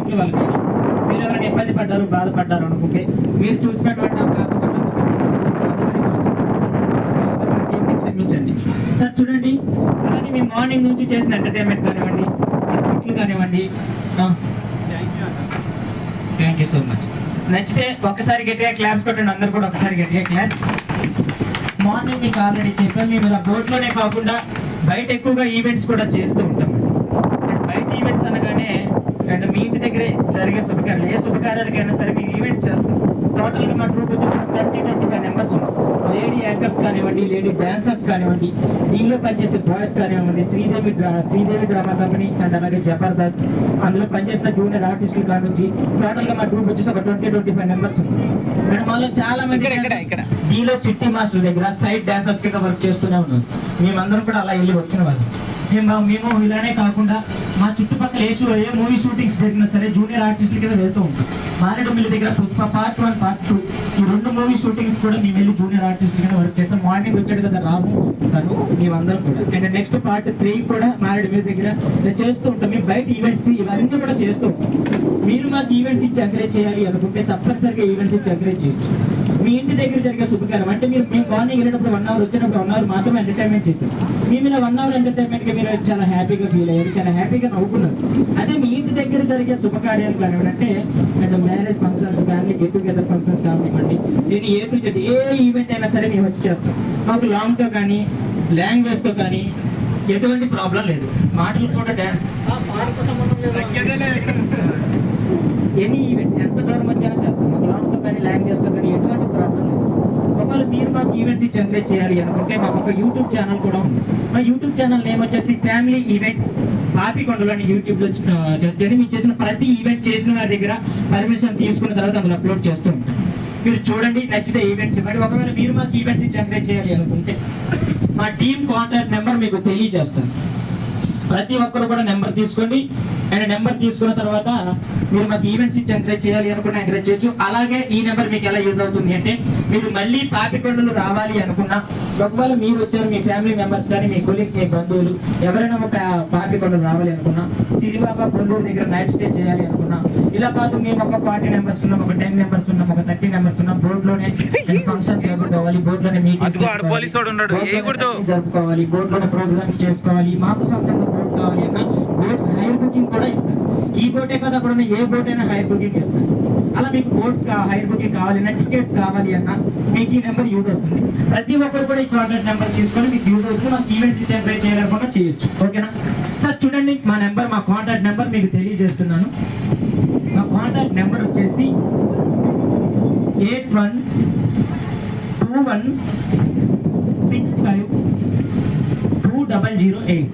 స్కిట్లు వాళ్ళకి మీరు ఎవరైనా ఇబ్బంది పడ్డారు బాధపడ్డారు అనుకుంటే మీరు చూసినటువంటి క్షమించండి సార్. చూడండి అలాగే మేము మార్నింగ్ నుంచి చేసిన ఎంటర్టైన్మెంట్ కానివ్వండి, ఈ స్కిట్లు కానివ్వండి, థ్యాంక్ యూ సో మచ్. నచ్చితే ఒక్కసారి గట్టిగా క్లాప్స్ కొట్టండి, అందరు కూడా ఒకసారి గట్టిగా క్లాప్స్. మార్నింగ్ మీకు ఆల్రెడీ చెప్పాను, మేము ఇలా బోట్లోనే కాకుండా బయట ఎక్కువగా ఈవెంట్స్ కూడా చేస్తూ ఉంటాం. అండ్ బయట ఈవెంట్స్ అనగానే అండ్ మీ ఇంటి దగ్గరే జరిగే శుభకార్యాలు, ఏ శుభకార్యాలకైనా సరే మేము ఈవెంట్స్ చేస్తాం. టోటల్గా మా ట్రూప్ వచ్చేసి 25 మెంబర్స్ ఉన్నాం. లేడీ యాంకర్స్ కానివ్వండి, లేడీ డాన్సర్స్ కానివ్వండి, దీనిలో పనిచేసే బాయ్స్ కానివ్వండి, శ్రీదేవి డ్రామా కంపెనీ అండ్ అలాగే జబర్దస్త్, అందులో పనిచేసిన జూనియర్ ఆర్టిస్టులు కాడ నుంచి టోటల్గా మా ట్రూప్ వచ్చేసి ఒక 20-25 మెంబర్స్ ఉన్నాం. అండ్ మాలో చాలా మంది దీనిలో చిట్టి మాస్టర్ దగ్గర సైడ్ డాన్సర్స్ కింద వర్క్ చేస్తూనే ఉన్నాం. మేమందరం కూడా అలా వెళ్ళి వచ్చిన వాళ్ళు. మేము ఇలానే కాకుండా మా చుట్టుపక్కల ఏ మూవీ షూటింగ్స్ జరిగినా సరే జూనియర్ ఆర్టిస్టుల కింద వెళ్తూ ఉంటాం. మారేడుమిల్లి దగ్గర పుష్ప పార్ట్ 1, పార్ట్ 2 ఈ 2 మూవీ షూటింగ్స్ కూడా మేము వెళ్ళి జూనియర్ ఆర్టిస్టుల కింద వర్క్ చేస్తాం. మార్నింగ్ వచ్చాడు కదా రాము, తను, మేమందరం కూడా. అండ్ నెక్స్ట్ పార్ట్ 3 కూడా మారేడుమిల్లి దగ్గర చేస్తూ ఉంటాం. మేము బయట ఈవెంట్స్ ఇవన్నీ కూడా చేస్తూ ఉంటాం. మీరు మాకు ఈవెంట్స్ ఇచ్చి ఎంకరేజ్ చేయాలి అనుకుంటే తప్పనిసరిగా ఈవెంట్స్ ఇచ్చి ఎంకరేజ్ చేయొచ్చు. మీ ఇంటి దగ్గర జరిగే శుభకార్యం అంటే మేము మార్నింగ్ వెళ్ళినప్పుడు 1 అవర్ వచ్చేటప్పుడు 1 అవర్ మాత్రమే ఎంటర్టైన్మెంట్ చేశాం. మేము ఇలా 1 అవర్ ఎంటర్టైన్మెంట్గా మీరు చాలా హ్యాపీగా ఫీల్ అయ్యారు, చాలా హ్యాపీగా నవ్వుకున్నారు. అదే మీ ఇంటి దగ్గర జరిగే శుభకార్యాలు కానివ్వండి, అంటే and marriage functions, family get together functions కానివ్వండి, నేను ఏ ఈవెంట్ అయినా సరే మేము వచ్చి చేస్తాం. మాకు లాంగ్తో కానీ లాంగ్వేజ్తో కానీ ఎటువంటి ప్రాబ్లం లేదు. మాటలు కూడా డ్యాన్స్ ఎనీ ఈవెంట్ ఎంత దూరం వచ్చానో చేస్తాం. మాకు లాంగ్తో కానీ లాంగ్వేజ్తో కానీ ఎటువంటి ప్రాబ్లం లేదు. ఒకవేళ మీరు మాకు ఈవెంట్స్ ఇచ్చి ఎంకరేజ్ చేయాలి అనుకుంటే మాకు ఒక యూట్యూబ్ ఛానల్ కూడా ఉంది. మా యూట్యూబ్ ఛానల్ నేమ్ వచ్చేసి ఫ్యామిలీ ఈవెంట్స్ పాపికొండలు అని యూట్యూబ్లో మేము చేసిన ప్రతి ఈవెంట్ చేసిన వారి దగ్గర పర్మిషన్ తీసుకున్న తర్వాత అందులో అప్లోడ్ చేస్తూ ఉంటాం. మీరు చూడండి, నచ్చితే ఈవెంట్స్ ఇవ్వండి. ఒకవేళ మీరు మాకు ఈవెంట్స్ ఇచ్చి ఎంకరేజ్ చేయాలి అనుకుంటే మా టీమ్ కాంటాక్ట్ నెంబర్ మీకు తెలియజేస్తాను. ప్రతి ఒక్కరు కూడా నెంబర్ తీసుకోండి. అండ్ నెంబర్ తీసుకున్న తర్వాత మీరు మాకు ఈవెంట్స్ ఇచ్చి ఎంకరేజ్ చేయాలి అనుకున్నా ఎంకరేజ్ చేయొచ్చు. అలాగే ఈ నెంబర్ మీకు ఎలా యూజ్ అవుతుంది అంటే మీరు మళ్ళీ పాపికొండలు రావాలి అనుకున్నా, ఒకవేళ మీరు వచ్చారు మీ ఫ్యామిలీ మెంబర్స్ కానీ మీ కొలీగ్స్, మీ బంధువులు ఎవరైనా ఒక పాపికొండలు రావాలి అనుకున్నా, సిరివాక కొల్లూరు దగ్గర నైట్ స్టే చేయాలి అనుకున్నా, ఇలా కాదు మేము ఒక 40 మెంబర్స్ ఉన్నాం, ఒక 10 మెంబర్స్ ఉన్నాం, ఒక 30 మెంబర్స్ ఉన్నాం, బోర్డులోనే ఫంక్షన్ జరుపుకోవాలి, బోర్డులోనే మీటింగ్ జరుపుకోవాలి, బోర్డులోనే ప్రోగ్రామ్స్ చేసుకోవాలి, మాకు సొంతంగా బోర్డు కావాలి అన్న బోట్స్ హైర్ బుకింగ్ కూడా ఇస్తారు. ఈ బోటే కదా అక్కడ ఏ బోట్ అయినా హైర్ బుకింగ్ ఇస్తారు. అలా మీకు బోట్స్ హైర్ బుకింగ్ కావాలన్నా, టికెట్స్ కావాలి అన్నా మీకు ఈ నెంబర్ యూజ్ అవుతుంది. ప్రతి ఒక్కరు కూడా ఈ కాంటాక్ట్ నెంబర్ తీసుకొని మీకు యూజ్ అవుతుంది. మాకు ఈవెంట్స్ ఇచ్చి ఎంకరేజ్ చేయాలనుకున్నా చేయొచ్చు. ఓకేనా సార్? చూడండి మా కాంటాక్ట్ నెంబర్ మీకు తెలియజేస్తున్నాను. మా కాంటాక్ట్ నెంబర్ వచ్చేసి 8121652008.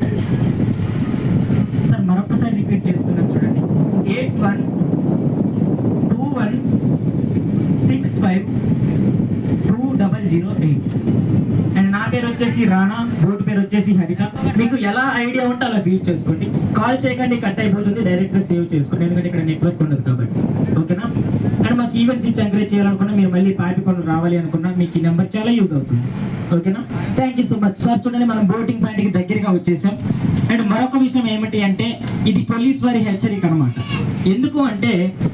సార్ మరొకసారి రిపీట్ చేస్తున్నాను చూడండి, 8121652008. అండ్ నా పేరు వచ్చేసి రాణా, బోర్డు పేరు వచ్చేసి హరిత. మీకు ఎలా ఐడియా ఉంటే అలా ఫీడ్ చేసుకోండి. కాల్ చేయకండి, కట్ అయిపోతుంది, డైరెక్ట్గా సేవ్ చేసుకోండి, ఎందుకంటే ఇక్కడ నెట్వర్క్ ఉండదు కాబట్టి. ఓకేనా? అండ్ మాకు ఈవెంట్స్ ఇచ్చి ఎంకరేజ్ చేయాలనుకున్నా, మీరు మళ్ళీ పాపికొండలు రావాలి అనుకున్నా మీకు ఈ నెంబర్ చాలా యూజ్ అవుతుంది. ఓకేనా? Thank you so much sir. చూడండి మనం బోటింగ్ పాయింట్కి దగ్గరగా వచ్చేసాం. అండ్ మరొక విషయం ఏమిటి అంటే ఇది పోలీస్ వారి హెచ్చరిక అనమాట. ఎందుకు అంటే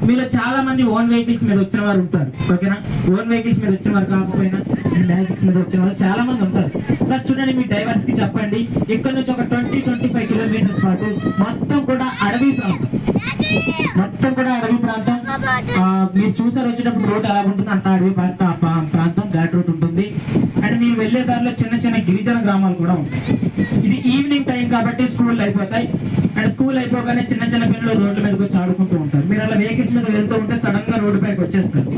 మీలో చాలా మంది ఓన్ వెహికల్స్ మీద వచ్చిన వారు ఉంటారు. ఓకేనా? ఓన్ వెహికల్స్ మీద వచ్చిన వారు కాకపోయినా అండ్ మ్యాజిక్స్ మీద వచ్చిన వారు చాలా మంది ఉంటారు. సార్ చూడండి, మీ డ్రైవర్స్ కి చెప్పండి, ఇక్కడ నుంచి ఒక 20-25 కిలోమీటర్స్ పాటు మొత్తం కూడా అడవి ప్రాంతం, మీరు చూసారు వచ్చేటప్పుడు రోడ్ ఎలా ఉంటుంది, అంత అడవి ప్రాంతం, ఘాట్ రోడ్ ఉంటుంది. అండ్ మీరు వెళ్లే దారిలో చిన్న చిన్న గిరిజన గ్రామాలు కూడా ఉంటాయి. ఇది ఈవినింగ్ టైం కాబట్టి స్కూల్ అయిపోతాయి. అండ్ స్కూల్ అయిపోగానే చిన్న చిన్న పిల్లలు రోడ్ల మీదకి వచ్చి ఆడుకుంటూ ఉంటారు. మీరు అలా వెహికల్స్ మీద వెళ్తూ ఉంటే సడన్ గా రోడ్డు పైకి వచ్చేస్తారు.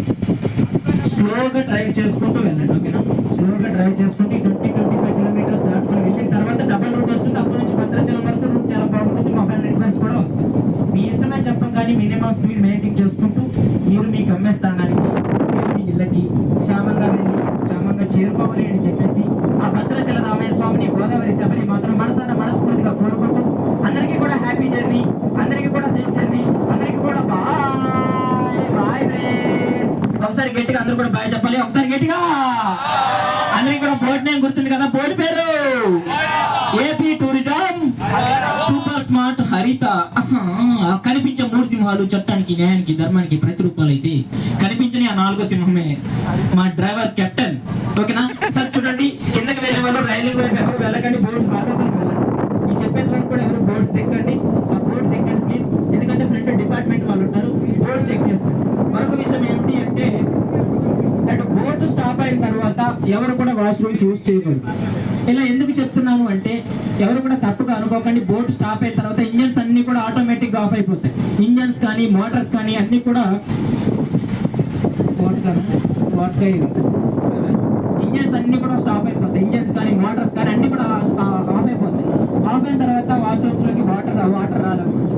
స్లోగా డ్రైవ్ చేసుకుంటూ వెళ్ళండి. ఓకేనా? స్లోగా డ్రైవ్ చేసుకుంటూ 20-25 కిలోమీటర్స్ దాటుకుని వెళ్ళిన తర్వాత డబల్ రూట్ వస్తుంది. అప్పటి నుంచి భద్రాచలం వరకు రూట్ చాలా బాగుంటుంది. మొబైల్ నెట్వర్క్స్ కూడా వస్తుంది. మీ ఇష్టమే చెప్పం, కానీ మినిమం స్పీడ్ మెయింటైన్ చేసుకుంటూ మీరు మీ గమ్యస్థానానికి, మీ ఇళ్ళకి క్షేమంగా వెళ్ళి క్షేమంగా చేరుకోవాలి అని చెప్పేసి ఆ భద్రాచల రామయ్య స్వామిని, గోదావరి శబరి మాత్రం మనస్ఫూర్తిగా కోరుకుంటూ అందరికీ కూడా హ్యాపీ జర్నీ, అందరికీ కూడా సేఫ్ జర్నీ, అందరికీ కూడా బాయ్. ఒకసారి గట్టిగా అందరూ కూడా బాయ్ చెప్పాలి. ఒకసారి గట్టిగా అందరికి కూడా బోర్డు నేమ్ గుర్తుంది కదా, బోర్డు పేరు ఏపీ టూరిజం సూపర్ స్మార్ట్ హరిత. కనిపించే 3 సింహాలు చట్టానికి, న్యాయానికి, ధర్మానికి ప్రతిరూపాలు అయితే కనిపించని ఆ 4వ సింహమే మా డ్రైవర్ కెప్టెన్. ఓకేనా సార్? చూడండి, కిందకి వెళ్ళే వాళ్ళు రైలింగ్ వైపు ఎవరు వెళ్ళకండి, బోర్డు హాలోకి వెళ్ళండి. ఈ చెప్పేంత వరకు కూడా ఎవరు బోర్డ్స్ దిక్కండి, ఆ బోర్డు దిక్కండి ప్లీజ్. ఎందుకంటే ఫ్రంట్ డిపార్ట్మెంట్ వాళ్ళు ఉంటారు, బోర్డు చెక్ చేస్తారు. మరొక విషయం ఏంటి అంటే, అటు బోర్డు స్టాప్ అయిన తర్వాత ఎవరు కూడా వాష్రూమ్స్ యూజ్ చేయకూడదు. ఇలా ఎందుకు చెప్తున్నాను అంటే, ఎవరు కూడా తప్పుగా అనుకోకండి. బోర్డు స్టాప్ అయిన తర్వాత ఇంజన్స్ అన్ని కూడా ఆటోమేటిక్గా ఆఫ్ అయిపోతాయి. ఇంజన్స్ కానీ మోటార్స్ కానీ అన్ని కూడా ఇంజన్స్ అన్ని కూడా స్టాప్ అయిపోతాయి. ఇంజన్స్ కానీ మోటార్స్ కానీ అన్ని కూడా ఆఫ్ అయిపోతాయి. ఆఫ్ అయిన తర్వాత వాష్రూమ్స్ లోకి వాటర్ రాదన్నమాట.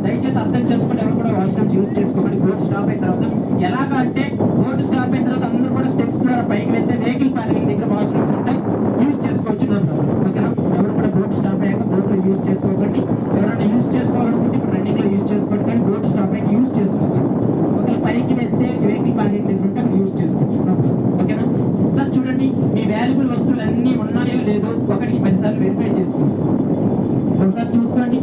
దయచేసి అర్థం చేసుకుని ఎవరు కూడా వాష్రూమ్స్ యూజ్ చేసుకోకండి బోర్డు స్టాప్ అయిన తర్వాత. ఎలాగా అంటే, బోర్డు స్టాప్ అయిన తర్వాత అందరూ కూడా స్టెప్స్ ద్వారా పైకి వెళ్తే వెహికల్ పార్కింగ్ దగ్గర వాష్రూమ్స్ ఉంటాయి, యూజ్ చేసుకోవచ్చు. ఓకేనా? ఎవరు కూడా బోర్డు స్టాప్ అయ్యాక బోర్డు యూజ్ చేసుకోకండి. ఎవరైనా యూజ్ చేసుకోవాలనుకుంటే ఇప్పుడు రన్నింగ్ లో యూజ్ చేసుకోండి, కానీ బోర్డు స్టాప్ అయ్యాక యూజ్ చేసుకోకండి. ఒకవేళ పైకి వెళ్తే వెహికల్ పార్కింగ్ దగ్గర ఉంటే అక్కడ యూజ్ చేసుకోవచ్చు. ఓకేనా సార్? చూడండి, మీ వాల్యుబుల్ వస్తువులు అన్నీ ఉన్నాయో లేదో 1కి 10 సార్లు వెరిఫై చేసుకోండి. ఒకసారి చూసుకోండి.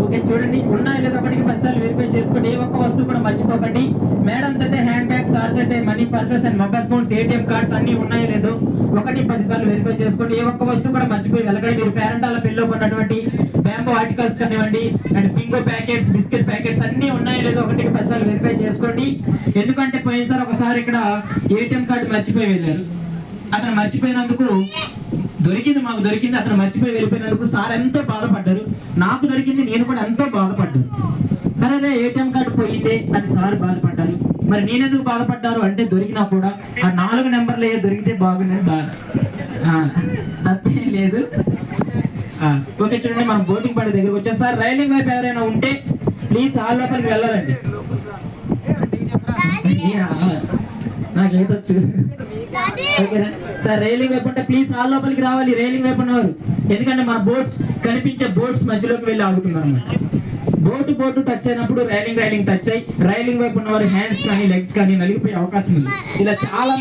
ఓకే, చూడండి, ఉన్నాయో లేదో 1కి 10 సార్లు వెరిఫై చేసుకోండి. ఏ ఒక్క వస్తువు కూడా మర్చిపోకండి. మేడమ్స్ అయితే హ్యాండ్ బ్యాగ్స్, సార్స్ అయితే money purses and mobile phones, ATM cards అన్ని ఉన్నాయో లేదో 1కి 10 సార్లు వెరిఫై చేసుకోండి. ఏ ఒక్క వస్తువు కూడా మర్చిపోయి వెళ్ళకండి. మీరు పేరెంటాల పెళ్ళిలో కొన్నటువంటి బ్యాంబో ఆర్టికల్స్ కానివ్వండి, and Bingo packets, biscuit packets అన్ని ఉన్నాయో లేదో 1కి 10 సార్లు వెరిఫై చేసుకోండి. ఎందుకంటే పోయినసారి ఒకసారి ఇక్కడ ఏటీఎం కార్డు మర్చిపోయి వెళ్ళారు. అతను మర్చిపోయినందుకు మాకు దొరికింది, అతను మర్చిపోయి వెళ్ళిపోయినందుకు సార్ ఎంతో బాధపడ్డారు. నాకు దొరికింది, నేను కూడా ఎంతో బాధపడ్డాను. అరే ఏటీఎం కార్డు పోయిందే అని సార్ బాధపడ్డారు. మరి నేనెందుకు బాధపడ్డారు అంటే, దొరికినా కూడా ఆ 4 నెంబర్లు దొరికితే బాగుందని బాధ. తప్పేం లేదు. ఓకే, చూడండి, మనం బోటింగ్ పడే దగ్గరకు వచ్చాం. సార్, రైలింగ్ వైపు ఎవరైనా ఉంటే ప్లీజ్ హాల్ లోపలికి వెళ్ళాలండి. నాకు ఏదొచ్చు. ఓకేనా సార్? రైలింగ్ వైపు ఉంటే ప్లీజ్ హాల్ లోపలికి రావాలి, రైలింగ్ వైపు ఉన్నవారు. ఎందుకంటే మన బోట్స్ కనిపించే బోట్స్ మధ్యలోకి వెళ్ళి ఆగుతున్నారు అన్నమాట. బోటు టచ్ అయినప్పుడు రైలింగ్ టచ్ అయ్యి రైలింగ్ వైపు ఉన్నవారు హ్యాండ్స్ కానీ లెగ్స్ కానీ నలిగిపోయే అవకాశం ఉంది. ఇలా చాలా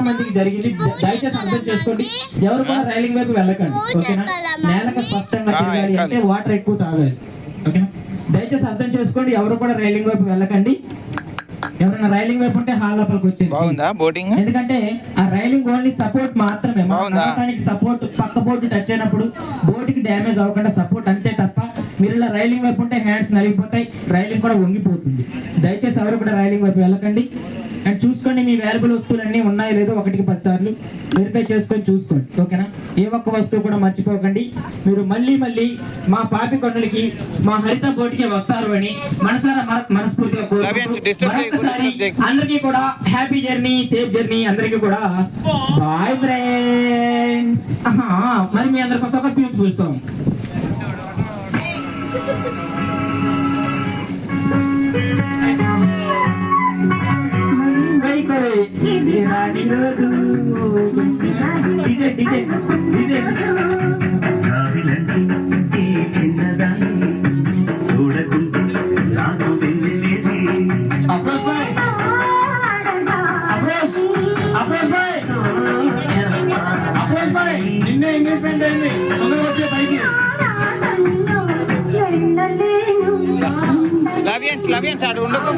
మందికి జరిగింది. దయచేసి అర్థం చేసుకోండి, ఎవరు కూడా రైలింగ్ వైపు వెళ్ళకండి. ఓకేనా? నేలకు స్పష్టంగా తిరగాలి అంటే వాటర్ ఎక్కువ తాగాలి. ఓకేనా? దయచేసి అర్థం చేసుకోండి, ఎవరు కూడా రైలింగ్ వైపు వెళ్ళకండి. ఎవరైనా రైలింగ్ వైపు ఉంటే హాల్ లోపలికి వచ్చేది. బాగుందా బోటింగ్? ఎందుకంటే ఆ రైలింగ్ ఓన్లీ సపోర్ట్ మాత్రమే. సపోర్ట్ పక్క బోర్డు టచ్ అయినప్పుడు బోర్డుకి డ్యామేజ్ అవ్వకుండా సపోర్ట్ అంతే తప్ప, మీరు ఇలా రైలింగ్ వైపు ఉంటే హ్యాండ్స్ నలిగిపోతాయి, రైలింగ్ కూడా వంగిపోతుంది. దయచేసి ఎవరు కూడా రైలింగ్ వైపు వెళ్ళకండి. అండ్ చూసుకోండి, మీ వాల్యుబుల్ వస్తువులన్నీ ఉన్నాయో లేదో 1కి 10 సార్లు వెరిఫై చేసుకొని చూసుకోండి. ఓకేనా? ఏ ఒక్క వస్తువు కూడా మర్చిపోకండి. మీరు మళ్ళీ మా పాపి కొండలకి, మా హరిత బోర్డుకి వస్తారు అని మనస్ఫూర్తిగా కోరుకుంటున్నాను. అందరికీ కూడా హ్యాపీ జర్నీ, సేఫ్ జర్నీ. అందరికీ కూడా బాయ్ ఫ్రెండ్స్. మరి మీ అందరి కోసం ఒక బ్యూటిఫుల్ సాంగ్. నిన్నే ఎంగేజ్మెంట్ అయింది, తొందరగా వచ్చే పైకి. లవియన్స్ అటు ఉండకు,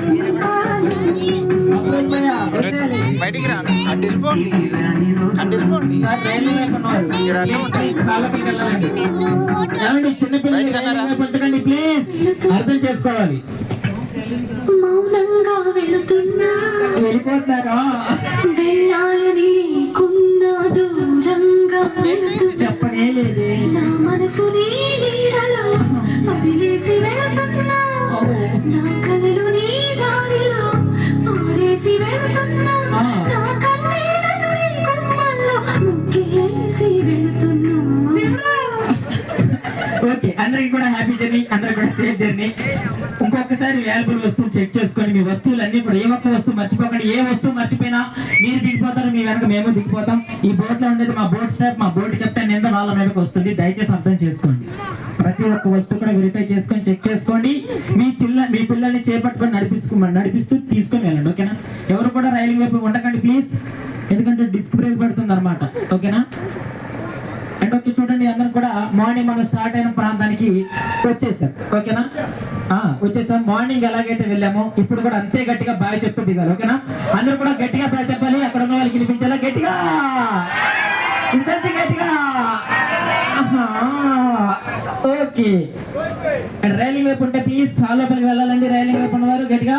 బయటికి రా, అటు వెళ్ళిపోండి. చిన్నపిల్లలు ప్లీజ్ అర్థం చేసుకోవాలి. మౌనంగా వెళుతున్నా, వెళ్ళిపోతారా? వెళ్ళాలని లేకున్నా దూరంగా చెప్పనే లేదే. నా మనసు నీ నీడలో వదిలేసి వెళుతున్నా, నా కలలు నీ దారిలో పారేసి వెళుతున్నా, నా కన్నీళ్లను నీ కొమ్మల్లో ముగ్గేసి వెళుతున్నా. ఓకే, అందరికి కూడా హ్యాపీ జర్నీ, అందరికి కూడా సేఫ్ జర్నీ. ఇంకొకసారి వాల్యుబుల్ వస్తువులు చెక్ చేసుకోండి. మీ వస్తువులన్నీ కూడా ఏ ఒక్క వస్తువు మర్చిపోకండి. ఏ వస్తువు మర్చిపోయినా మీరు దిగిపోతారు, మీ వెనక మేము దిగిపోతాం. ఈ బోట్ లో ఉండేది మా బోట్ స్టాఫ్, మా బోట్ కెప్టెన్ వాళ్ళ మీదకి వస్తుంది. దయచేసి అర్థం చేసుకోండి. ప్రతి ఒక్క వస్తువు కూడా వెరిఫై చేసుకొని చెక్ చేసుకోండి. మీ పిల్లల్ని చేపట్టుకొని నడిపిస్తూ తీసుకొని వెళ్ళండి. ఓకేనా? ఎవరు కూడా రైలింగ్ వైపు ఉండకండి ప్లీజ్, ఎందుకంటే డిస్క్ బ్రేక్ పడుతుంది అనమాట. ఓకేనా? అండ్ ఓకే, చూడండి అందరూ కూడా మార్నింగ్ మనం స్టార్ట్ అయిన ప్రాంతానికి వచ్చేసాం. ఓకేనా? వచ్చేసాం. మార్నింగ్ ఎలాగైతే వెళ్ళామో ఇప్పుడు కూడా అంతే గట్టిగా బాయ్ చెప్తూ దిగాలి. ఓకేనా? అందరూ కూడా గట్టిగా బాయ్ చెప్పాలి. అక్కడ ఉన్న వాళ్ళకి వినిపించాలా గట్టిగా, ఇంకొంచెం గట్టిగా. ఓకే, అండ్ రైలింగ్ వైపు ఉంటే ప్లీజ్ చాలా లోపలికి వెళ్ళాలండి. రైలింగ్ వైపు ఉన్నవారు గట్టిగా.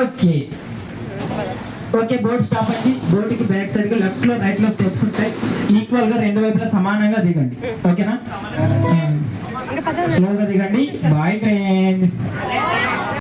ఓకే ఓకే, బోర్డు స్టాప్ అండి. బోర్డుకి బ్యాక్ సైడ్ గా లెఫ్ట్ లో రైట్ లో స్టెప్స్ ఉంటాయి. ఈక్వల్ గా రెండు వైపులా సమానంగా దిగండి. ఓకేనా? స్లోగా దిగండి. Bye friends.